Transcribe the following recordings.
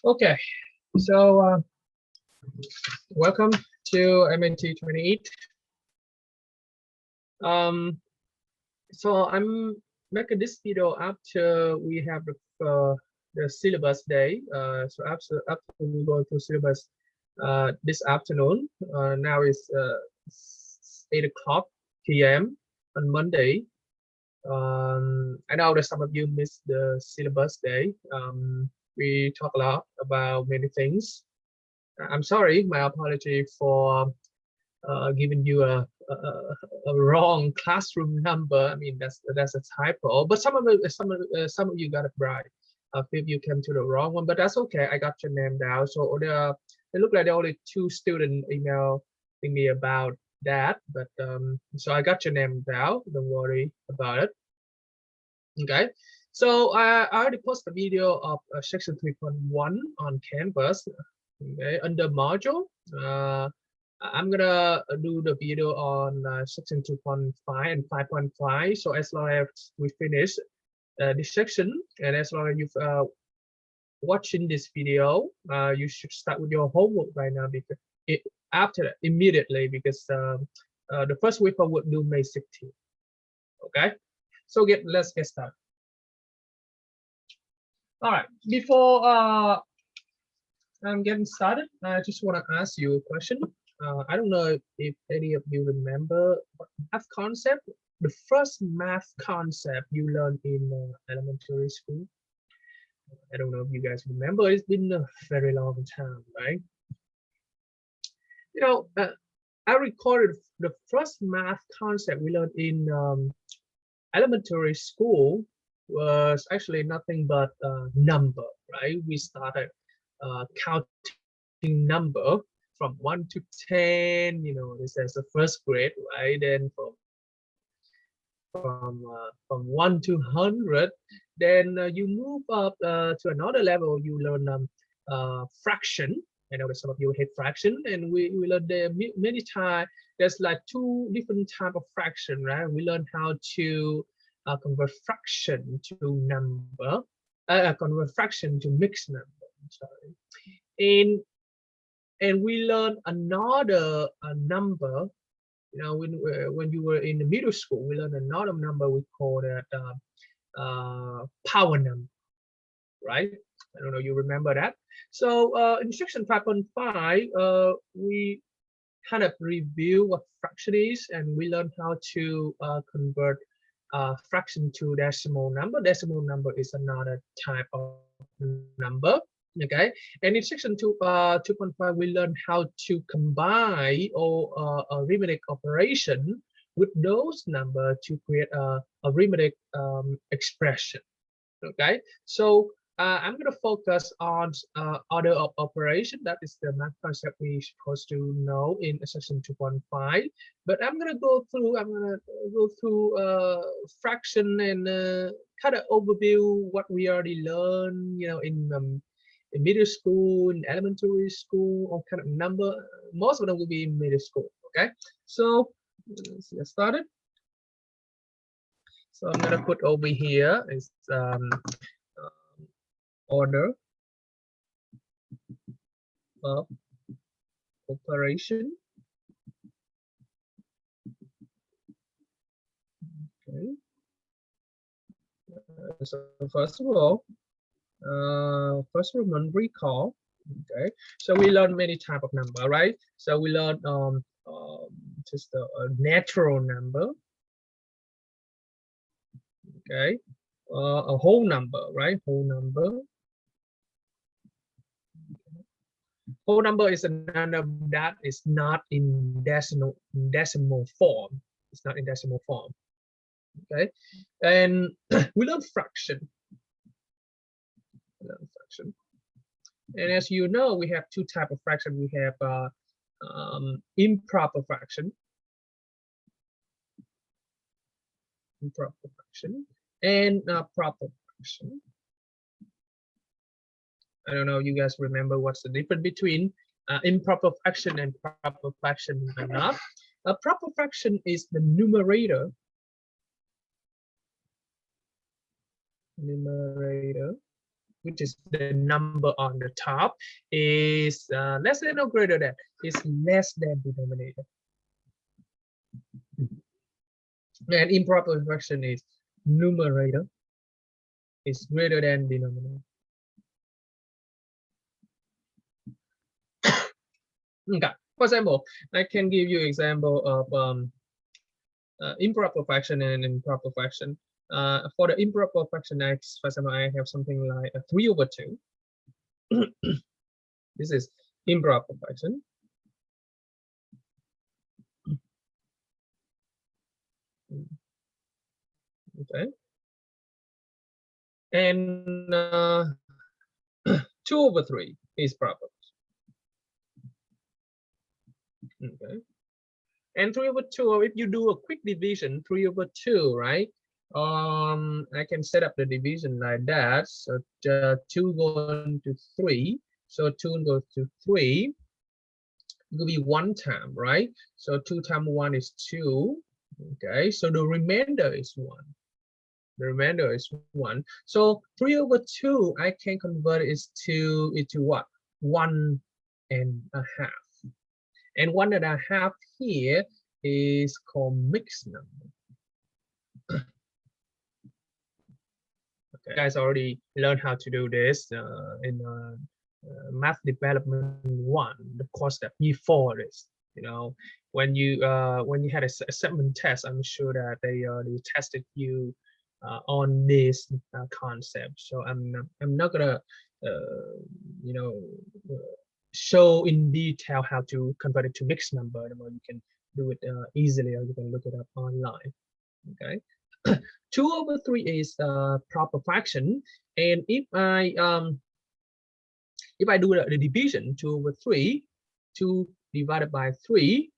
Okay, so welcome to PMAT0028. So I'm making this video after we have the syllabus day. So after we go through syllabus this afternoon, now it's 8:00 p.m. on Monday. I know that some of you missed the syllabus day. We talk a lot about many things. I'm sorry, my apology for giving you a wrong classroom number. I mean, that's a typo, but some of you got it right. A few of you came to the wrong one, but that's okay. I got your name down. So it looked like there only 2 students emailed me about that, but so I got your name down. Don't worry about it. Okay, so I already posted a video of section 3.1 on Canvas. Okay, under module, I'm gonna do the video on section 2.5 and 5.5. So as long as we finish this section, and as long as you've watching this video, you should start with your homework right now, because immediately, because the first week I would do May 16th. Okay, so let's get started. All right, before I'm getting started, I just want to ask you a question. I don't know if any of you remember what math concept, the first math concept you learned in elementary school. I don't know if you guys remember. It's been a very long time, right? You know, I recorded the first math concept we learned in elementary school was actually nothing but number, right? We started counting number from 1 to 10, you know, this is the first grade, right? Then from 1 to 100, then you move up to another level. You learn fraction. I know that some of you hate fraction, and we learned there many times. There's like 2 different types of fraction, right? We learn how to convert fraction to number, convert fraction to mixed number. I'm sorry. And we learn another number. You know, when you were in the middle school, we learned another number. We call that power number, right? I don't know, you remember that. So in section 5.5, we kind of review what fraction is, and we learn how to convert fraction to decimal number. Decimal number is another type of number. Okay, and in section 2.5, we learn how to combine or a arithmetic operation with those numbers to create a arithmetic expression. Okay, so I'm going to focus on order of operation. That is the math concept we're supposed to know in section 2.5. But I'm going to go through fraction and kind of overview what we already learned, you know, in middle school, in elementary school, all kind of number. Most of them will be in middle school. Okay, so let's get started. So I'm gonna put over here is order of operation. Okay. So first of all, recall. Okay, so we learn many type of number, right? So we learn just a natural number. Okay, a whole number, right? Whole number. Whole number is a number that is not in decimal form. It's not in decimal form. Okay, and we learn fraction. And as you know, we have 2 types of fraction. We have improper fraction, and proper fraction. I don't know, you guys remember what's the difference between improper fraction and proper fraction or not? A proper fraction is the numerator. which is the number on the top, is less than or greater than, is less than denominator. And improper fraction is numerator is greater than denominator. Okay. For example, I can give you example of improper fraction and improper fraction. For the improper fraction, for example, I have something like a 3/2. This is improper fraction. Okay. And 2/3 is proper. Okay. And 3/2, if you do a quick division, 3/2, right? I can set up the division like that. So 2 going to 3. So 2 goes to 3. It will be 1 time, right? So 2 times 1 is 2. Okay, so the remainder is 1. The remainder is 1. So 3/2, I can convert it into what? 1 1/2. And 1 1/2 here is called mixed number. Okay, you guys already learned how to do this in math development 1, the course that before this. You know, when you had a assessment test, I'm sure that they tested you on this concept. So I'm not gonna you know show in detail how to convert it to mixed number. You can do it easily, or you can look it up online. Okay. 2/3 is proper fraction, and if I do the division, 2/3, 2 divided by 3.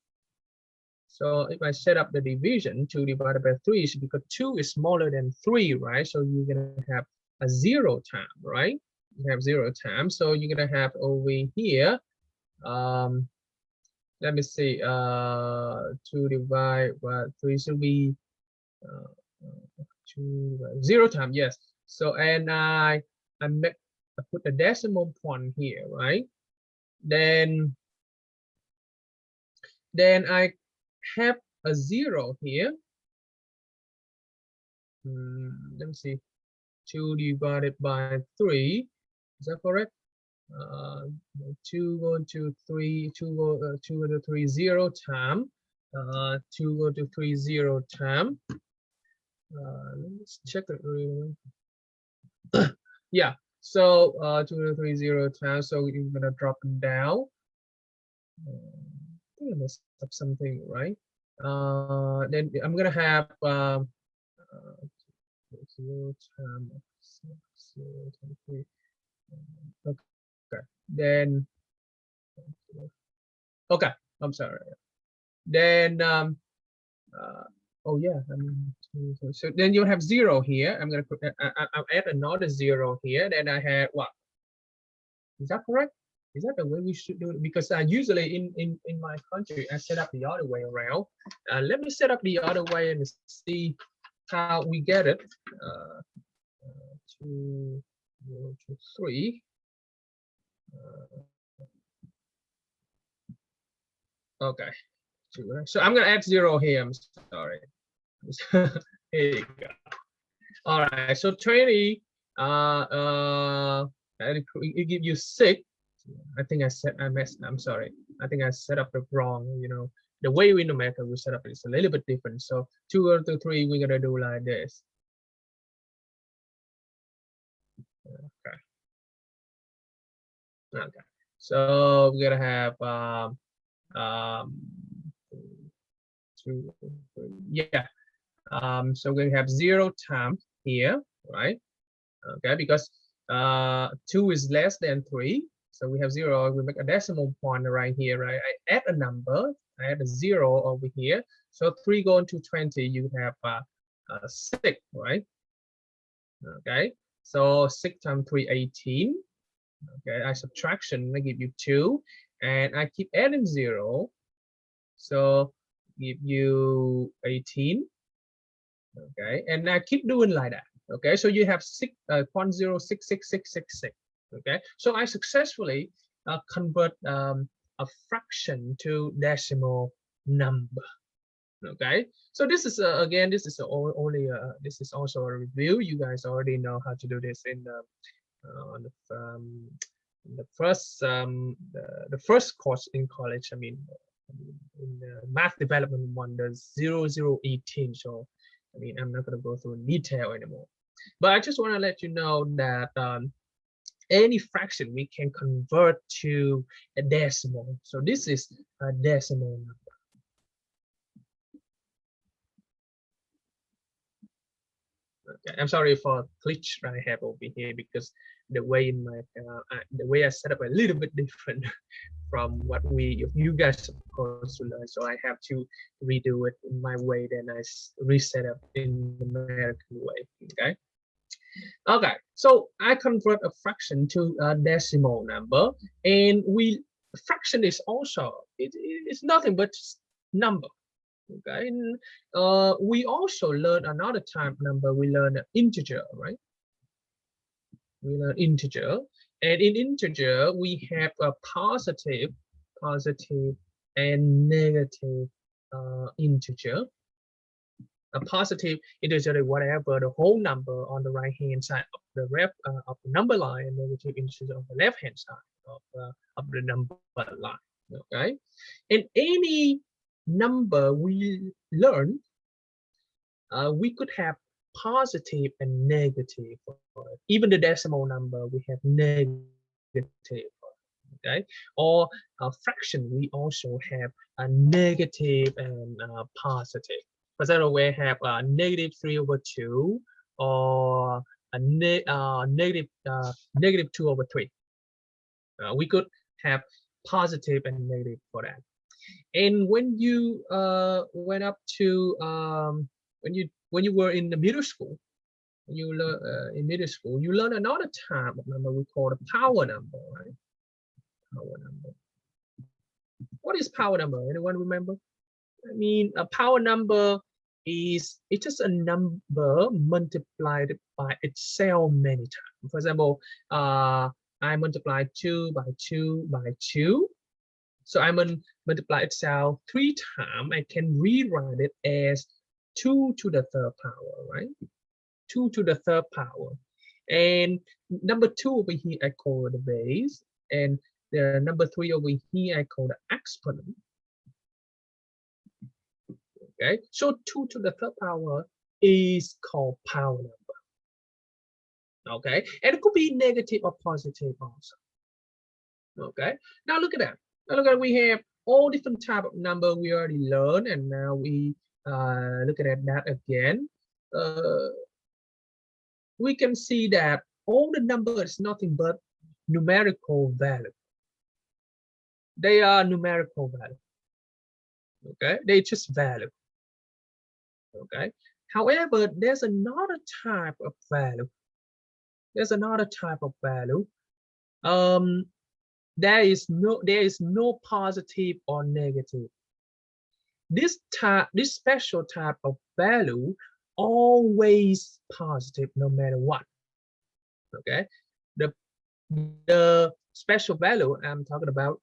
So if I set up the division, 2 divided by 3 is because 2 is smaller than 3, right? So you're gonna have a 0 time, right? You have 0 time. So you're gonna have over here. Let me see. 2 divided by 3 should be 0 time. Yes. So and I put a decimal point here, right? Then I have a 0 here. Let me see. 2 divided by 3. Is that correct? 2 go to 3. 2 go to 3 0 time. 2 go to 3 0 time. Let's check it. Yeah. So 2 to 3 0 times. So you're gonna drop it down. I think I messed up something, right? Then I'm gonna have 0 time 0 times 3. Okay. Then okay. I'm sorry. Then oh yeah. So then you have 0 here. I'm gonna put. I'll add another 0 here. Then I have what? Is that correct? Is that the way we should do it? Because usually in my country, I set up the other way around. Let me set up the other way and see how we get it. 2 to 3. Okay. So I'm gonna add 0 here. I'm sorry. Here you go. All right. So 20. It give you 6. I think I'm sorry. I think I set up the wrong, the way we know method we set up is a little bit different. So 2 to 3, we're gonna do like this. Okay. Okay. So we're gonna have 2, 3, yeah. So we have 0 times here, right? Okay, because 2 is less than 3. So we have 0, we make a decimal point right here, right? I add a number, I add a 0 over here. So 3 going to 20, you have 6, right? Okay, so 6 times 3, 18. Okay, I subtraction, I give you 2. And I keep adding 0. So give you 18. Okay, and I keep doing like that. Okay, so you have 0.066666. Okay, so I successfully convert a fraction to decimal number. Okay, so this is again, this is only this is also a review. You guys already know how to do this in the first course in college. I mean, in the math development one, the 0018. So I mean, I'm not going to go through in detail anymore, but I just want to let you know that any fraction we can convert to a decimal. So this is a decimal number. Okay, I'm sorry for glitch I have over here, because the way in my the way I set up a little bit different from what you guys are supposed to learn. So I have to redo it in my way, then I reset up in the American way. Okay. Okay, so I convert a fraction to a decimal number, and fraction is also it's nothing but number. Okay, and, we also learn another type number. We learn integer, right? We learn integer, and in integer we have a positive and negative integer. A positive integer is whatever the whole number on the right hand side of the of the number line, and negative integer on the left hand side of the number line. Okay, and any number we learn, we could have positive and negative. Even the decimal number, we have negative. Okay, or a fraction, we also have a negative and positive. For example, we have a -3/2 or a negative 2/3. We could have positive and negative for that. And when you went up to when you were in the middle school, you learn in middle school, you learn another type of number we call a power number, right? Power number. What is power number? Anyone remember? I mean, a power number it's just a number multiplied by itself many times. For example, I multiply 2 by 2 by 2. So I multiply itself 3 times. I can rewrite it as 2 to the third power, right? 2 to the third power. And number 2 over here, I call the base. And the number 3 over here, I call the exponent. Okay, so 2 to the third power is called power number. Okay, and it could be negative or positive also. Okay, now look at that. Now look at, we have all different type of number we already learned, and now we look at that again. We can see that all the numbers is nothing but numerical value. They are numerical value. Okay, they just value. Okay, however, there's another type of value. There's another type of value. There is no positive or negative. This special type of value always positive no matter what. Okay, the special value I'm talking about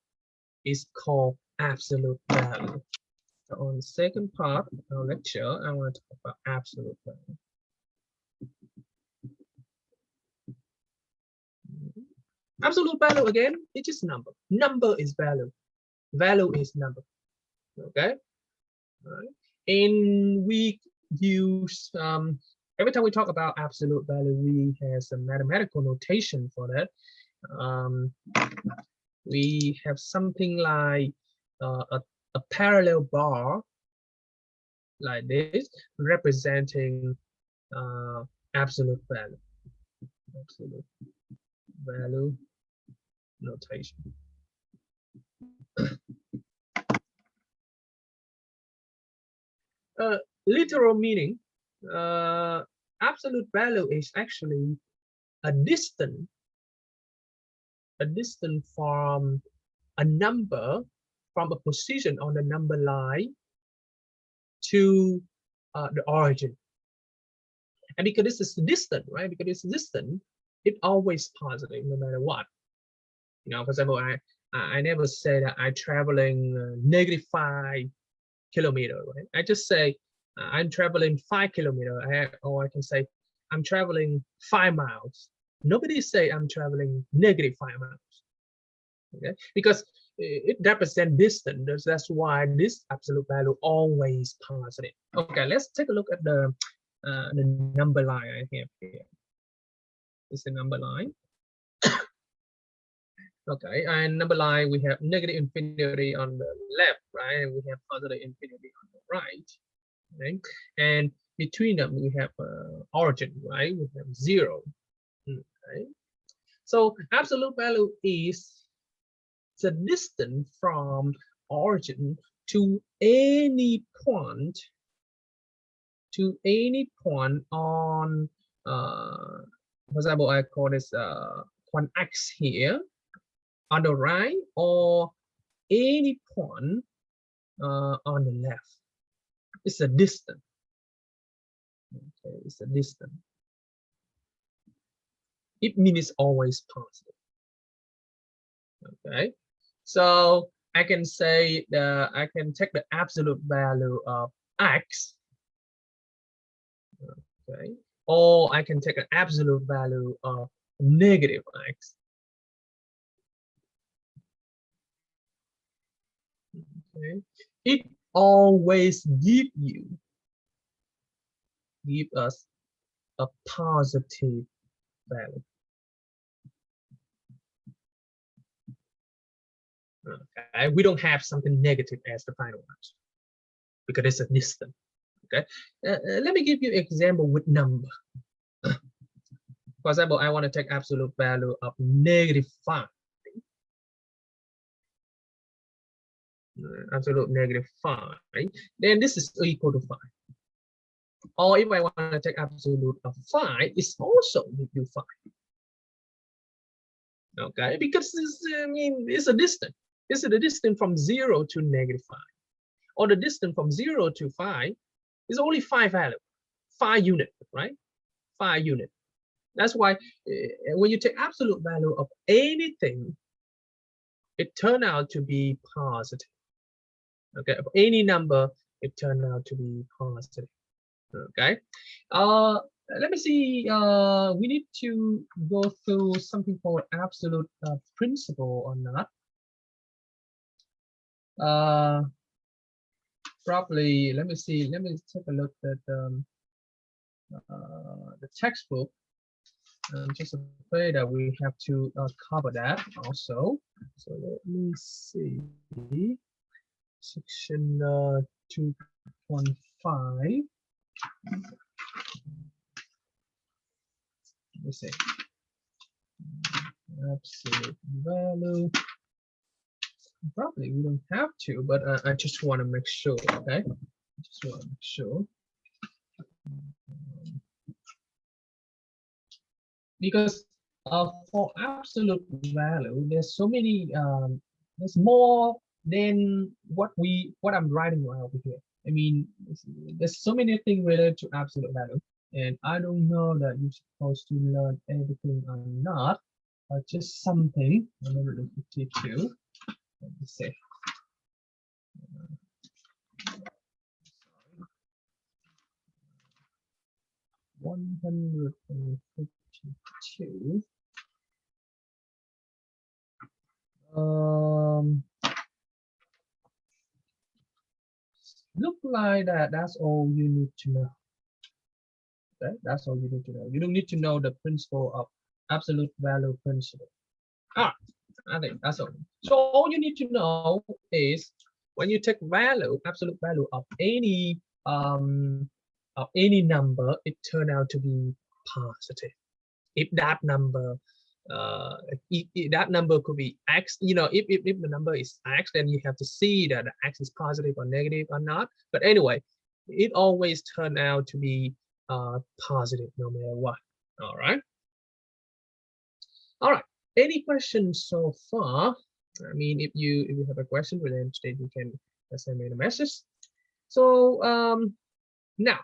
is called absolute value. So on the second part of our lecture, I want to talk about absolute value. Absolute value, again, it's just number. Number is value. Value is number. Okay. All right. And we use every time we talk about absolute value, we have some mathematical notation for that. We have something like a parallel bar like this, representing absolute value. Absolute value notation. Literal meaning, absolute value is actually a distance from a number, from a position on the number line to the origin. And because this is distant, right? Because it's distant, it's always positive no matter what. You know, for example, I never say that I'm traveling -5 kilometers, right? I just say I'm traveling 5 kilometers, or I can say I'm traveling 5 miles. Nobody say I'm traveling -5 miles, okay? Because it represents distance. That's why this absolute value always positive. Okay, let's take a look at the number line I have here. This is the number line. Okay, and number line, we have negative infinity on the left, right? And we have positive infinity on the right, right? And between them, we have origin, right? We have 0, okay? So absolute value is the distance from origin to any point on, for example, I call this point X here on the right, or any point on the left. It's a distance. Okay, it's a distance. It means always positive. Okay, so I can say I can take the absolute value of X. Okay, or I can take an absolute value of negative X. Okay, it always give us a positive value. Okay, we don't have something negative as the final answer because it's a distance. Okay, let me give you an example with number. For example, I want to take absolute value of -5. Absolute -5. Then this is equal to 5. Or if I want to take absolute of 5, it's also equal to 5. Okay, because it's a distance. It's the distance from 0 to -5. Or the distance from 0 to 5 is only 5 value, 5 unit, right? 5 unit. That's why when you take absolute value of anything, it turns out to be positive. Okay, of any number, it turned out to be positive. Okay, let me see. We need to go through something called absolute principle or not. Probably, let me see. Let me take a look at the textbook. I'm just afraid that we have to cover that also. So let me see. Section 2.5. Let me see. Absolute value. Probably we don't have to, but I just want to make sure. Okay, I just want to make sure. Because for absolute value, there's so many. There's more than what I'm writing over here. I mean, there's so many things related to absolute value, and I don't know that you're supposed to learn everything or not, but just something. I'm going to teach you. Let me see. 152. Look like that's all you need to know. Okay, that's all you need to know. You don't need to know the principle of absolute value principle. I think that's all. So all you need to know is when you take value, absolute value of any number, it turned out to be positive. If that number that number could be X, you know, if the number is X, then you have to see that the X is positive or negative or not. But anyway, it always turned out to be positive no matter what. All right. All right. Any questions so far? I mean, if you have a question related to it, you can send me a message. So now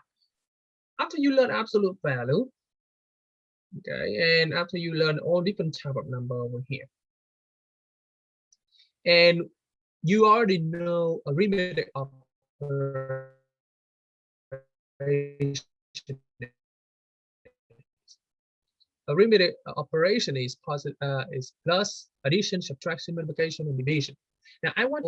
after you learn absolute value, okay, and after you learn all different type of number over here, and you already know arithmetic operation. Arithmetic operation is plus, addition, subtraction, multiplication, and division. Now I want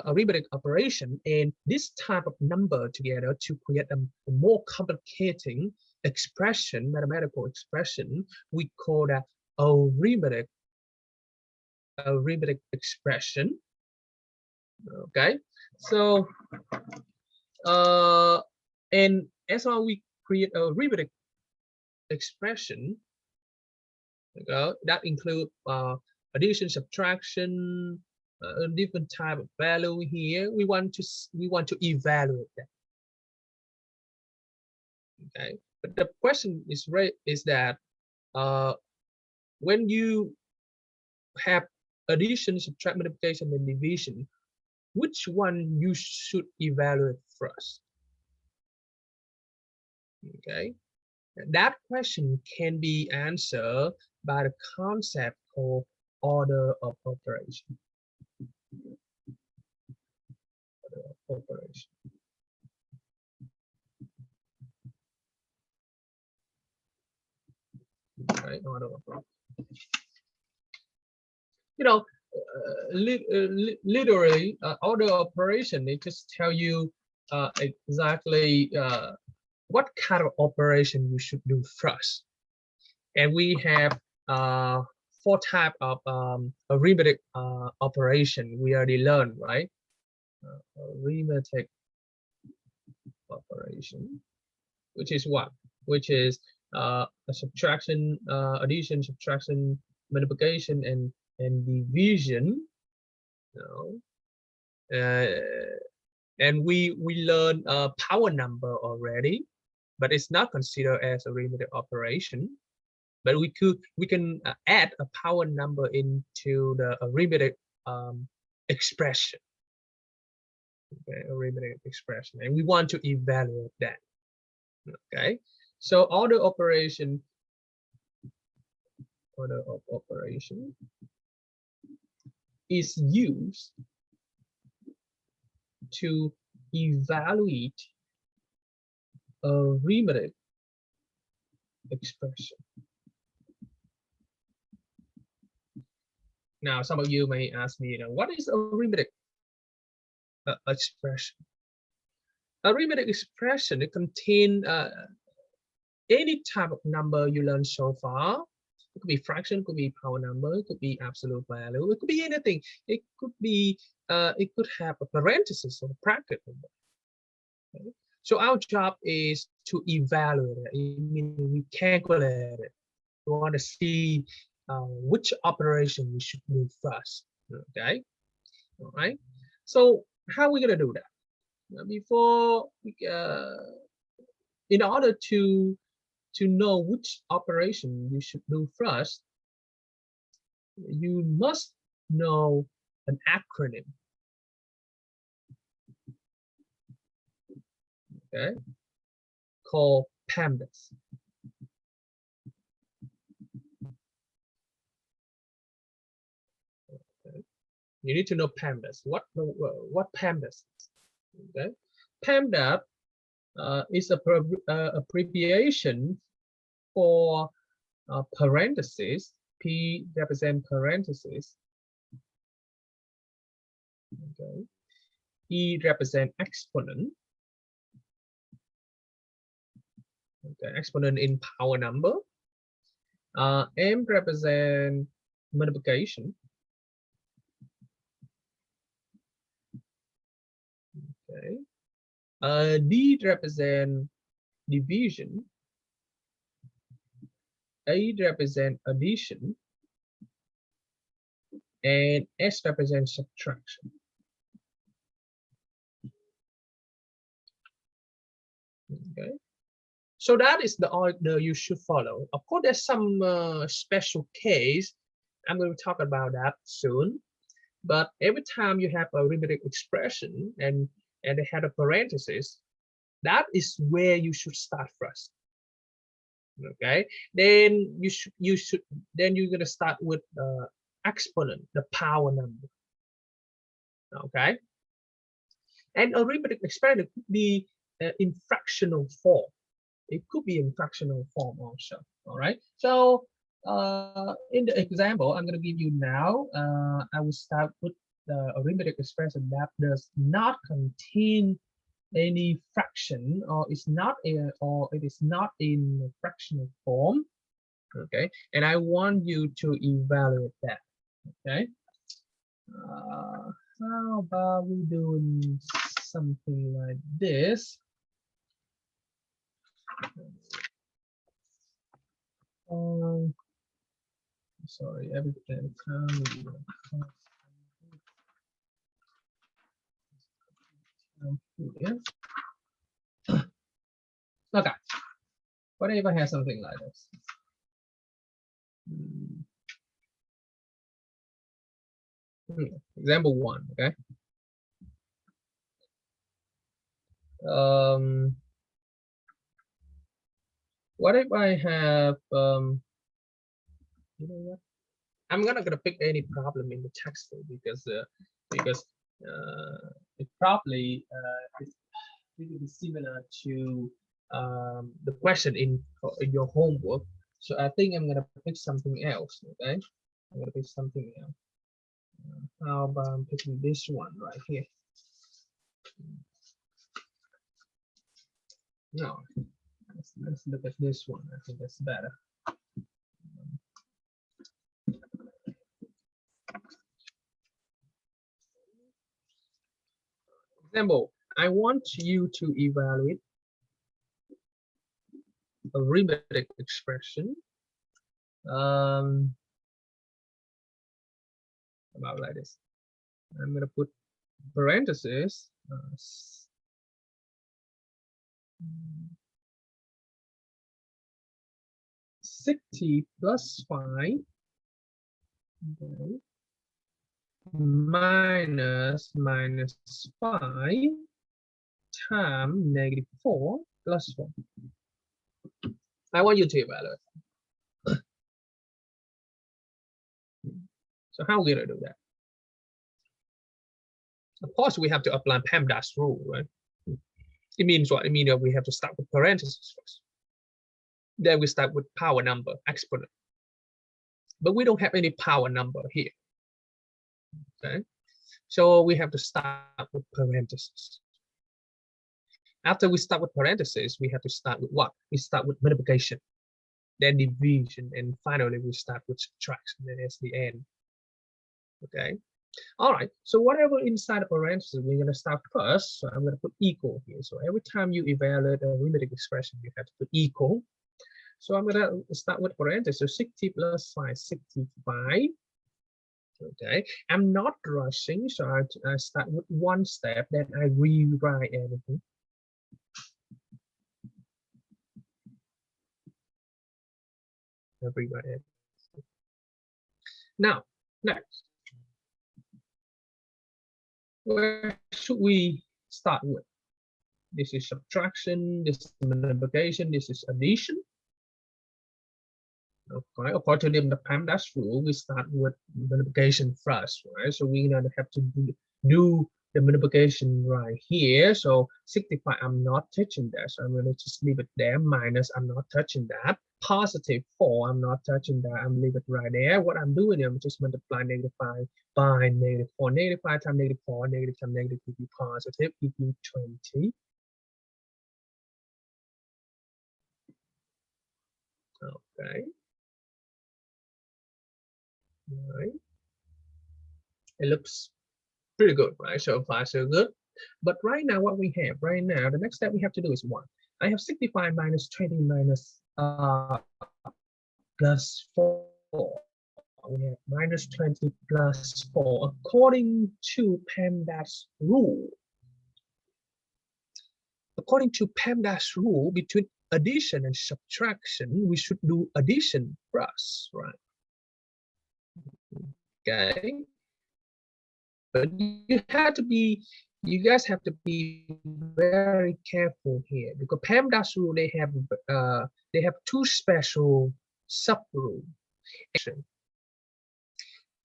arithmetic operation and this type of number together to create a more complicating expression, mathematical expression. We call that arithmetic expression. Okay, so and as long as we create a arithmetic expression, that include addition, subtraction, different type of value here. We want to evaluate that. Okay, but the question is that when you have addition, subtraction, multiplication, and division, which one you should evaluate first? Okay, that question can be answered by the concept called order of operation. Order of operation. Okay, order of operation. You know, literally, order operation, it just tell you exactly what kind of operation you should do first. And we have 4 types of arithmetic operation we already learned, right? Arithmetic operation, which is what? Which is a subtraction, addition, subtraction, multiplication, and division. And we learn power number already, but it's not considered as arithmetic operation. But we can add a power number into the arithmetic expression. Okay, arithmetic expression, and we want to evaluate that. Okay, so order of operation is used to evaluate arithmetic expression. Now, some of you may ask me, what is arithmetic expression? Arithmetic expression, it contains any type of number you learned so far. It could be fraction, it could be power number, it could be absolute value, it could be anything. It could be, it could have a parenthesis or a bracket number. Okay? So our job is to evaluate it. I mean, we calculate it. We want to see which operation we should do first. Okay, all right. So how are we gonna do that? Before, in order to know which operation you should do first, you must know an acronym. Okay, called PEMDAS. Okay. You need to know PEMDAS. What PEMDAS is? Okay, PEMDAS is a abbreviation for parentheses. P represent parentheses. Okay. E represent exponent. Okay, exponent in power number. M represent multiplication. Okay. D represent division. A represent addition, and S represents subtraction. Okay, so that is the order you should follow. Of course, there's some special case. I'm going to talk about that soon. But every time you have a arithmetic expression and they had a parenthesis, That is where you should start first. Okay, then then you're gonna start with exponent, the power number. Okay, and arithmetic expression could be in fractional form. It could be in fractional form also. All right. So in the example I'm going to give you now, I will start with the arithmetic expression that does not contain any fraction, or it is not in fractional form. Okay, and I want you to evaluate that. Okay, how about we doing something like this? Sorry, every time. Okay, what if I have something like this? Example 1, okay. What if I have you know what? I'm not gonna pick any problem in the text because it probably is similar to the question in your homework. So I think I'm gonna pick something else. Okay, I'm gonna pick something else. How about I'm picking this one right here? No, let's look at this one. I think that's better. Example, I want you to evaluate a arithmetic expression about like this. I'm gonna put parentheses 60 plus 5 okay, minus 5 times -4 plus 4. I want you to evaluate. So how are we gonna do that? Of course, we have to apply PEMDAS rule, right? It means what? It means that we have to start with parentheses first. Then we start with power number, exponent. But we don't have any power number here. Okay, so we have to start with parentheses. After we start with parentheses, we have to start with what? We start with multiplication, then division, and finally we start with subtraction, and that's the end. Okay. All right. So whatever inside the parentheses, we're going to start first. So I'm going to put equal here. So every time you evaluate a arithmetic expression, you have to put equal. So I'm going to start with parentheses. So 60 plus 5, 65. Okay. I'm not rushing, so I start with one step, then I rewrite everything. Now, next. Where should we start with? This is subtraction, this is multiplication, this is addition. Okay, according to the PEMDAS rule, we start with multiplication first, right? So we're gonna have to do the multiplication right here. So 65, I'm not touching that, so I'm gonna just leave it there. Minus, I'm not touching that. Positive 4, I'm not touching that. I'm leave it right there. What I'm doing, I'm just multiply -5 by -4. -5 times -4, negative times negative give you positive, give you 20. Okay. All right. It looks pretty good, right? So far, so good. But right now, what we have right now, the next step we have to do is 1. I have 65 minus 20 minus plus 4. We have minus 20 plus 4 according to PEMDAS rule. According to PEMDAS rule, between addition and subtraction, we should do addition first, right? Okay. But you have to be you guys have to be very careful here because PEMDAS rule they have two special sub rules.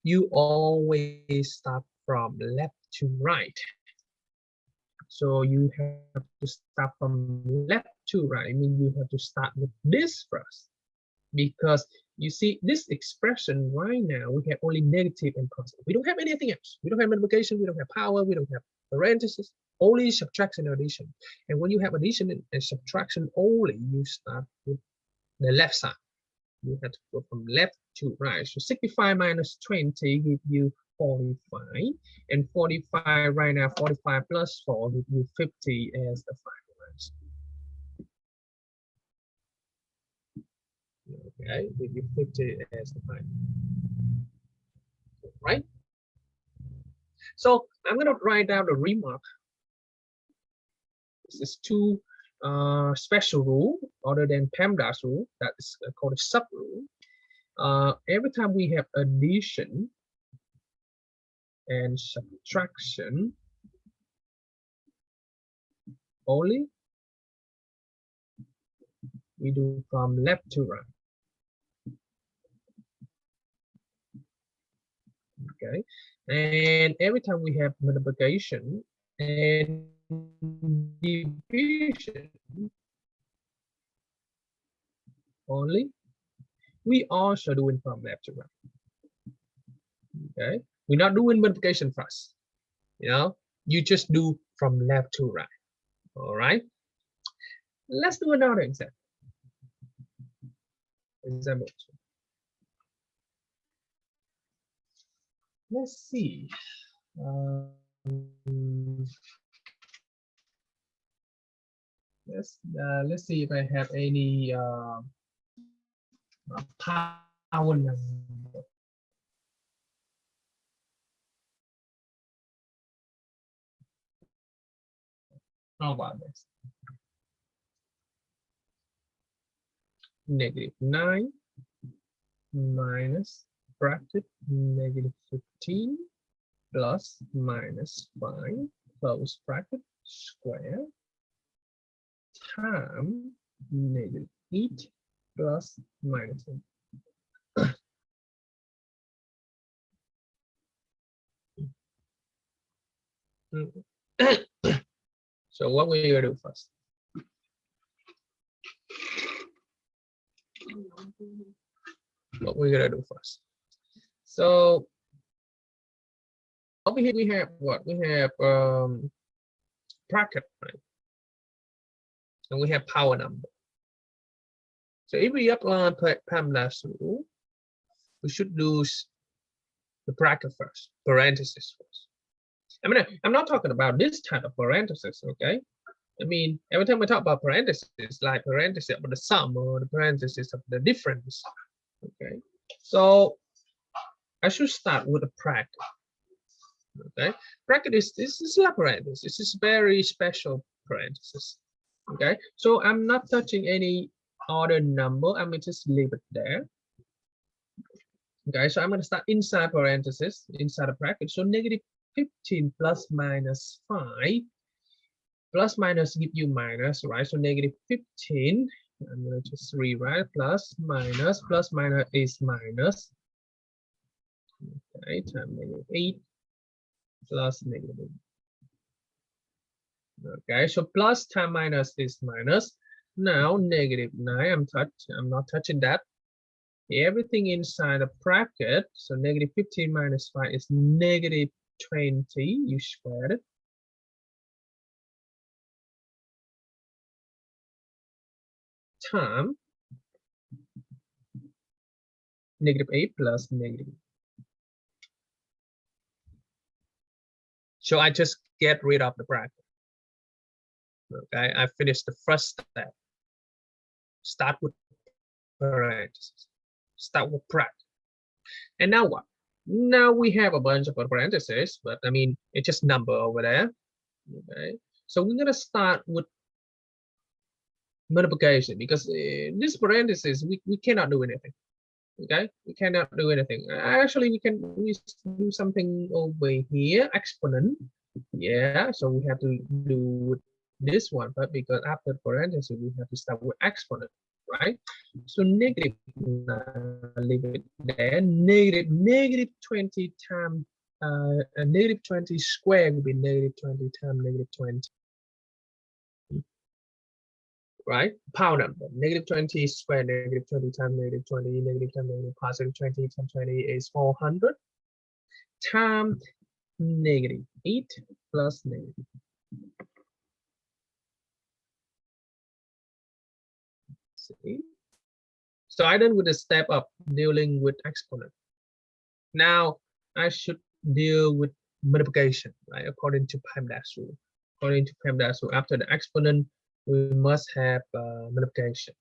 You always start from left to right. So you have to start from left to right. I mean, you have to start with this first, because you see this expression right now, we have only negative and positive. We don't have anything else. We don't have multiplication. We don't have power. We don't have parentheses. Only subtraction and addition. And when you have addition and subtraction only, you start with the left side. You have to go from left to right. So 65 minus 20 give you 45, and 45 right now, 45 plus 4 give you 50 as the final answer. Okay, give you 50 as the final. Right? So I'm gonna write down the remark. This is two special rule other than PEMDAS rule, that is called a sub rule. Every time we have addition and subtraction only, we do from left to right. Okay, and every time we have multiplication and division only, we also doing from left to right. Okay, we're not doing multiplication first. You know, you just do from left to right. All right, let's do another example. Example 2. Let's see. Let's see if I have any power number. How about this? -9 minus bracket -15 plus -5 close bracket square time -8 plus -10. So what we're gonna do first? What we're gonna do first? So over here we have what? We have bracket, right? And we have power number. So if we apply PEMDAS rule, we should do the bracket first, parentheses first. I mean, I'm not talking about this type of parentheses, okay? I mean, every time we talk about parentheses, like parentheses of the sum or the parentheses of the difference, okay? So I should start with a bracket, okay? Bracket this is a parenthesis. This is very special parenthesis, okay? So I'm not touching any other number. I'm gonna just leave it there. Okay, so I'm gonna start inside parenthesis, inside a bracket. So -15 plus -5 plus minus give you minus, right? So -15, I'm gonna just rewrite plus minus is minus. Okay, time -8 plus -8. Okay, so plus time minus is minus. Now -9, I'm not touching that. Everything inside a bracket, so -15 minus 5 is -20, you squared it. Time -8 plus -8. So I just get rid of the bracket. Okay, I finished the first step. Start with parentheses. Start with bracket. And now what? Now we have a bunch of parentheses, but I mean, it's just number over there. Okay, so we're gonna start with multiplication because this parenthesis we cannot do anything. Okay, we cannot do anything. Actually, we can do something over here, exponent. Yeah, so we have to do with this one, but because after parenthesis we have to start with exponent, right? So negative, leave it there. Negative 20 times negative 20 squared will be negative 20 times negative 20, right? Power number. Negative 20 squared, negative 20 times negative 20, negative times negative, positive 20 times 20 is 400 times negative 8 plus negative. See? So I done with the step up dealing with exponent. Now I should deal with multiplication, right? According to PEMDAS rule. According to PEMDAS rule, after the exponent, we must have multiplication.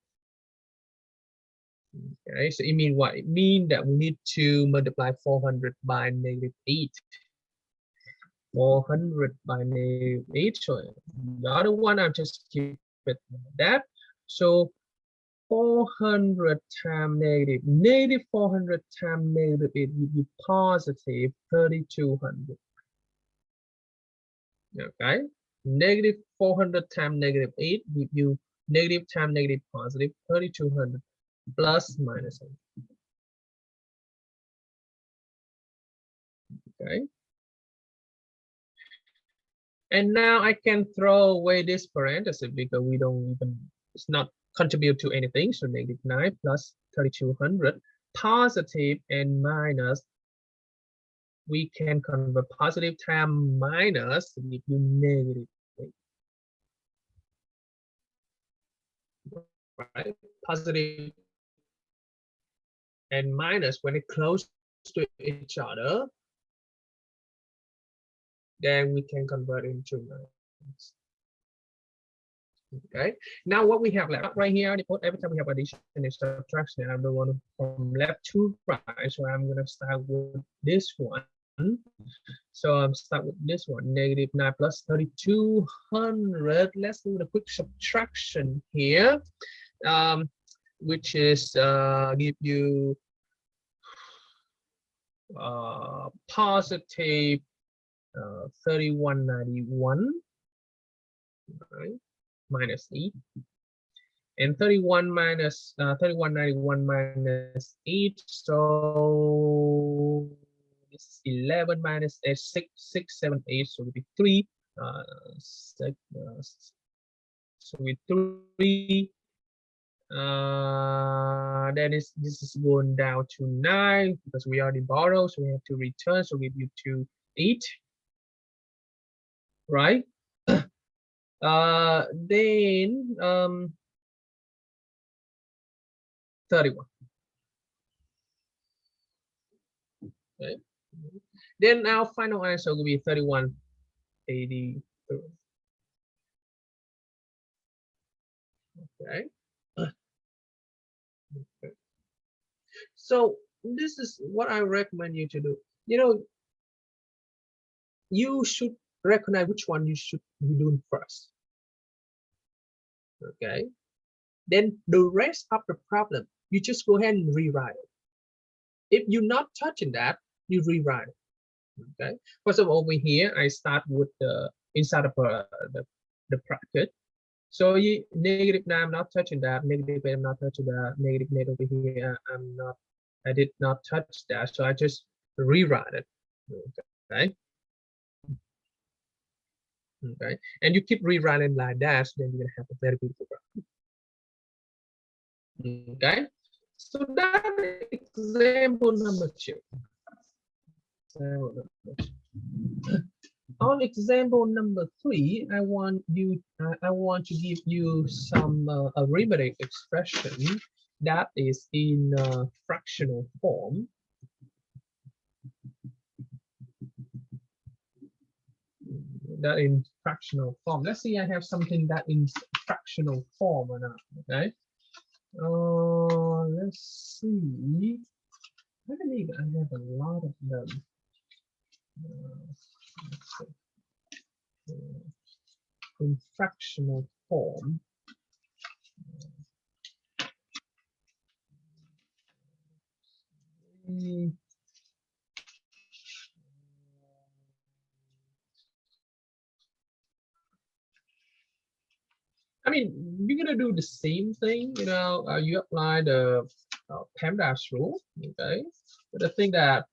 Okay, so it means what? It means that we need to multiply 400 by negative 8. 400 by negative 8. So the other one, I'll just keep it like that. So 400 times negative 400 times negative 8 will be positive 3200. Okay, negative 400 times negative 8 give you negative times negative positive 3200 plus minus 8. Okay, and now I can throw away this parenthesis because we don't even, it's not contribute to anything. So negative 9 plus 3200, positive and minus, we can convert positive times minus to give you negative 8. Right? Positive and minus, when it close to each other, then we can convert into minus. Okay, now what we have left right here, every time we have addition and subtraction, I'm the one from left to right, so I'm going to start with this one. So I'm start with this one, negative 9 plus 3200. Let's do the quick subtraction here, which is give you positive 3191, right, minus 8, and 3191 minus 8, so this is 11 minus 6, 678, so it will be 3, so with 3, then this is going down to 9 because we already borrowed, so we have to return, so we give you 2, 8, right? Then 31. Okay. Then our final answer will be 3183. Okay. Okay. So this is what I recommend you to do. You know, you should recognize which one you should be doing first. Okay. Then the rest of the problem, you just go ahead and rewrite it. If you're not touching that, you rewrite it. Okay. First of all, over here, I start with the inside of the bracket. So you negative 9, I'm not touching that. Negative 8, I'm not touching that. Negative 8 over here, I did not touch that. So I just rewrite it. Okay. Okay. And you keep rewriting like that, so then you're gonna have a very beautiful graph. Okay. So that example number 2. On example number 3, I want to give you some arithmetic expression that is in fractional form. That in fractional form. Let's see, I have something that in fractional form or not. Okay. Let's see. I believe I have a lot of them. In fractional form. mean, you're gonna do the same thing, you know. You apply the PEMDAS rule, okay. But the thing that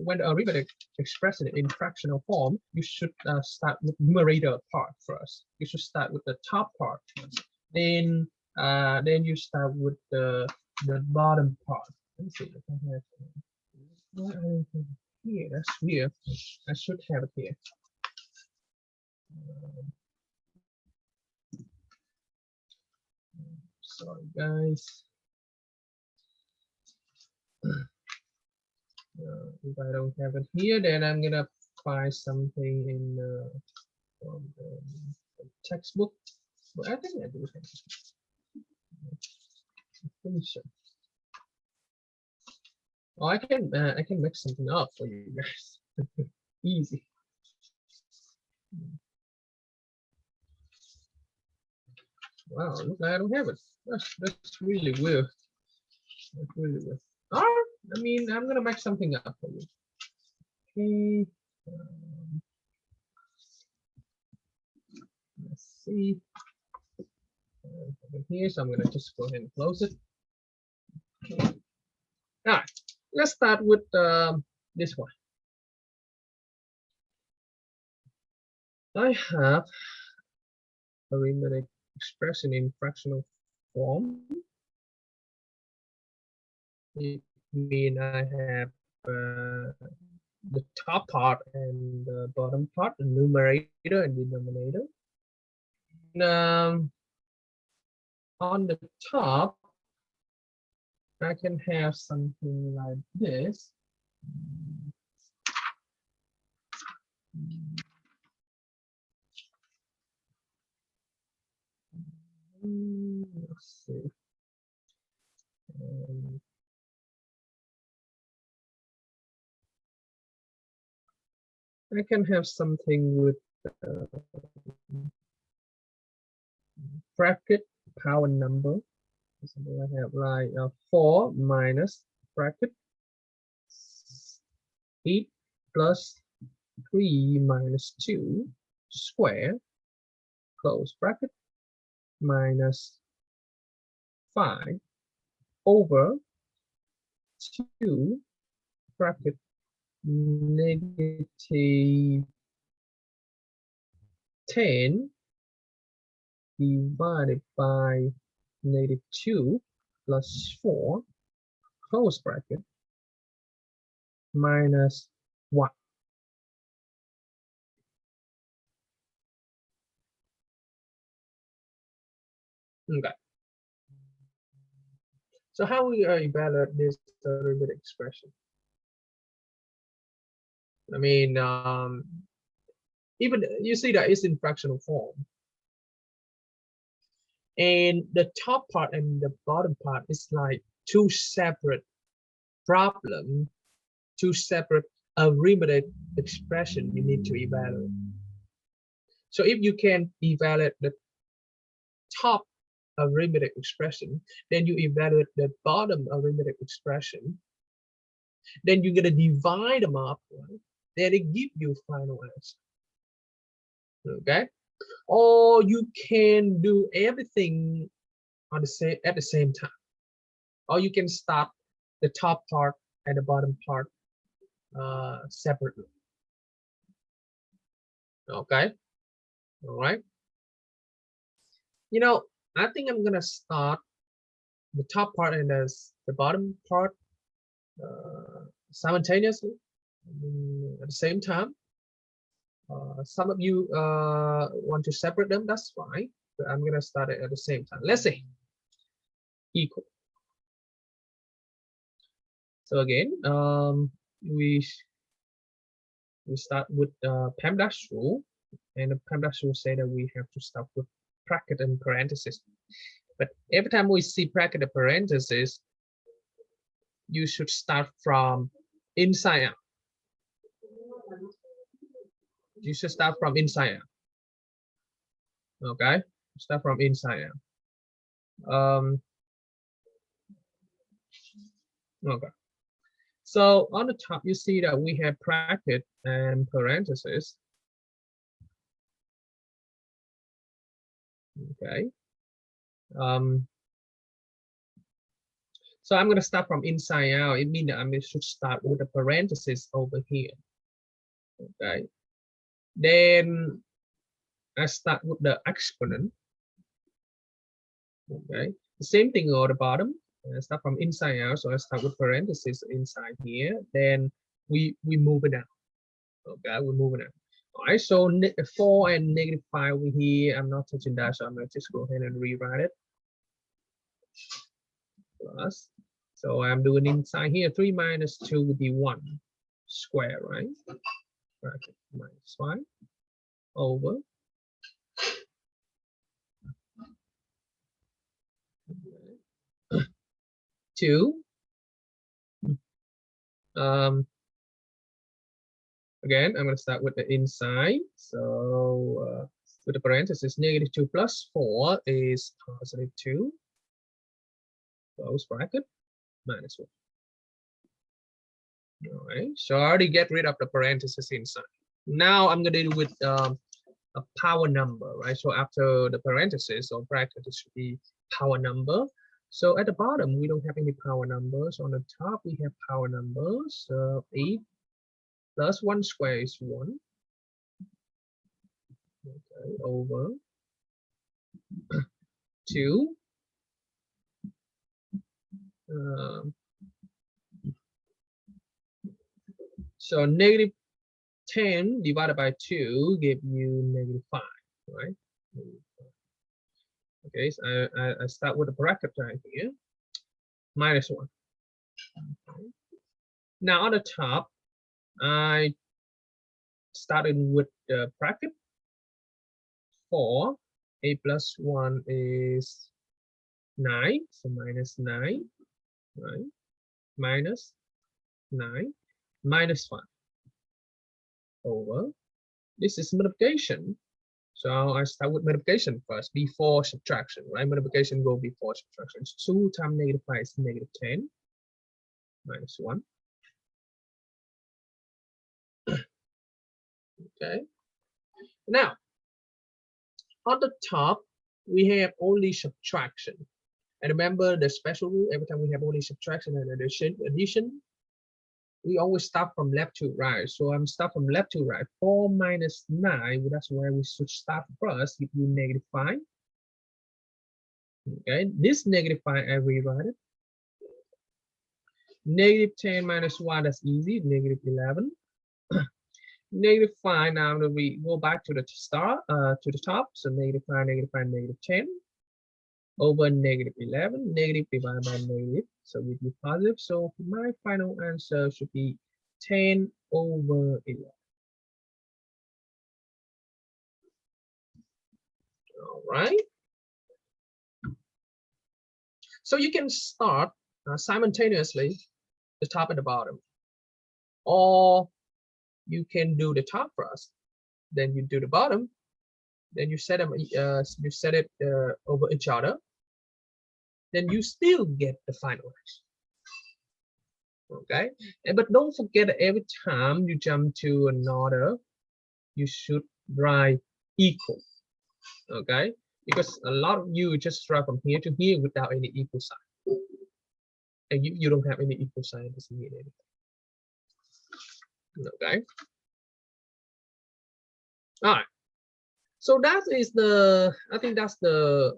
when a arithmetic expression in fractional form, you should start with numerator part first. You should start with the top part first. Then you start with the bottom part. Let me see if I have here. That's here. I should have it here. Sorry, guys. If I don't have it here, then I'm gonna find something in the textbook. But I think I do have it. Sure. Oh, I can make something up for you guys. Easy. Wow, look, I don't have it. That's really weird. That's really weird. All right, I mean, I'm gonna make something up for you. Okay. Let's see. Here, so I'm gonna just go ahead and close it. Okay. All right, let's start with this one. I have a arithmetic expression in fractional form. It means I have the top part and the bottom part, the numerator and denominator. And, on the top, I can have something like this. Let's see. I can have something with bracket power number. So I have like 4 minus bracket 8 plus 3 minus 2 square close bracket minus 5 over 2 bracket negative 10 divided by negative 2 plus 4 close bracket minus 1. Okay. So how we evaluate this arithmetic expression? I mean, even you see that it's in fractional form. And the top part and the bottom part is like two separate problems, two separate arithmetic expression you need to evaluate. So if you can evaluate the top arithmetic expression, then you evaluate the bottom arithmetic expression, then you're gonna divide them up, right? Then it gives you final answer. Okay, or you can do everything on at the same time, or you can start the top part and the bottom part separately. Okay, all right. You know, I think I'm gonna start the top part and the bottom part simultaneously at the same time. Some of you want to separate them, that's fine, but I'm gonna start it at the same time. Let's say equal. So again, we start with PEMDAS rule, and the PEMDAS rule say that we have to start with bracket and parentheses. But every time we see bracket and parentheses, you should start from inside out. You should start from inside out. Okay, start from inside out. Okay. So on the top, you see that we have bracket and parentheses. Okay, So I'm going to start from inside out. It means that I should start with a parenthesis over here. Okay. Then I start with the exponent. Okay. The same thing on the bottom. I start from inside out. So I start with parenthesis inside here. Then we move it down. Okay, we move it down. All right. So 4 and -5 over here. I'm not touching that, so I'm going to just go ahead and rewrite it. Plus. So I'm doing inside here 3 minus 2 would be 1 square, right? Bracket minus 5 over 2. Again, I'm going to start with the inside. So with the parenthesis, -2 plus 4 is +2. Close bracket minus 1. All right. So I already get rid of the parenthesis inside. Now I'm going to do with a power number, right? So after the parenthesis or bracket, it should be power number. So at the bottom, we don't have any power numbers. On the top, we have power numbers. So 8 plus 1 square is 1. Okay, over 2. So -10 divided by 2 give you -5, right? Okay, so I start with a bracket right here, -1. Okay. Now on the top, I started with the bracket 4. 8 plus 1 is 9, so -9, right? Minus 9 minus 5 over. This is multiplication. So I start with multiplication first before subtraction, right? Multiplication go before subtraction. 2 times -5 is -10 minus 1. Okay. Now, on the top, we have only subtraction. And remember the special rule, every time we have only subtraction and addition, we always start from left to right. So I'm start from left to right. 4 minus 9, well, that's where we should start first, give you -5. Okay, this -5, I rewrite it. -10 minus 1, that's easy, -11. -5, now that we go back to the start, to the top, so -5, -10 over -11, negative divided by negative, so we do positive. So my final answer should be 10 over 11. All right. So you can start simultaneously the top and the bottom, or you can do the top first, then you do the bottom, then you set them, you set it over each other, then you still get the final answer. Okay, but don't forget that every time you jump to another, you should write equal. Okay, because a lot of you just write from here to here without any equal sign, and you don't have any equal sign, it doesn't mean anything. Okay, all right. So that is the, I think that's the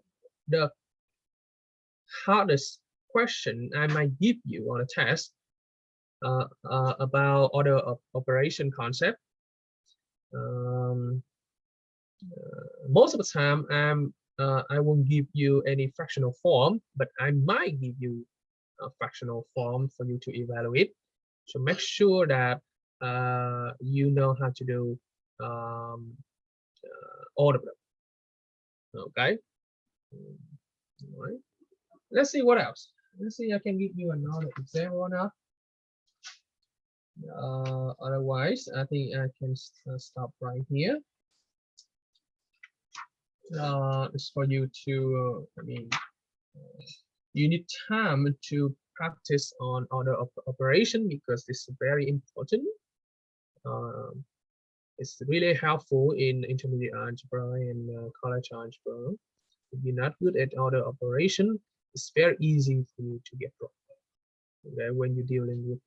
hardest question I might give you on a test about order of operation concept. Most of the time I won't give you any fractional form, but I might give you a fractional form for you to evaluate. So make sure that you know how to do all of them. Okay. All right. Let's see what else. Let's see, I can give you another example now. Otherwise, I think I can stop right here. It's for you to, I mean, you need time to practice on order of operation because this is very important. It's really helpful in intermediate algebra and college algebra. If you're not good at order operation, it's very easy for you to get wrong. Okay, when you're dealing with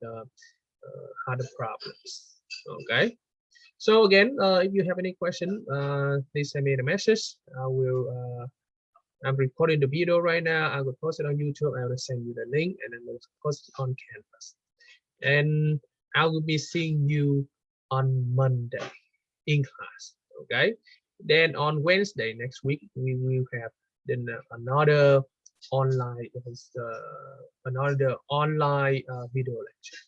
harder problems. Okay. So again, if you have any question, please send me a message. I will. I'm recording the video right now. I will post it on YouTube. I will send you the link, and then we'll post it on Canvas. And I will be seeing you on Monday in class. Okay. Then on Wednesday next week, we will have then another online video lecture.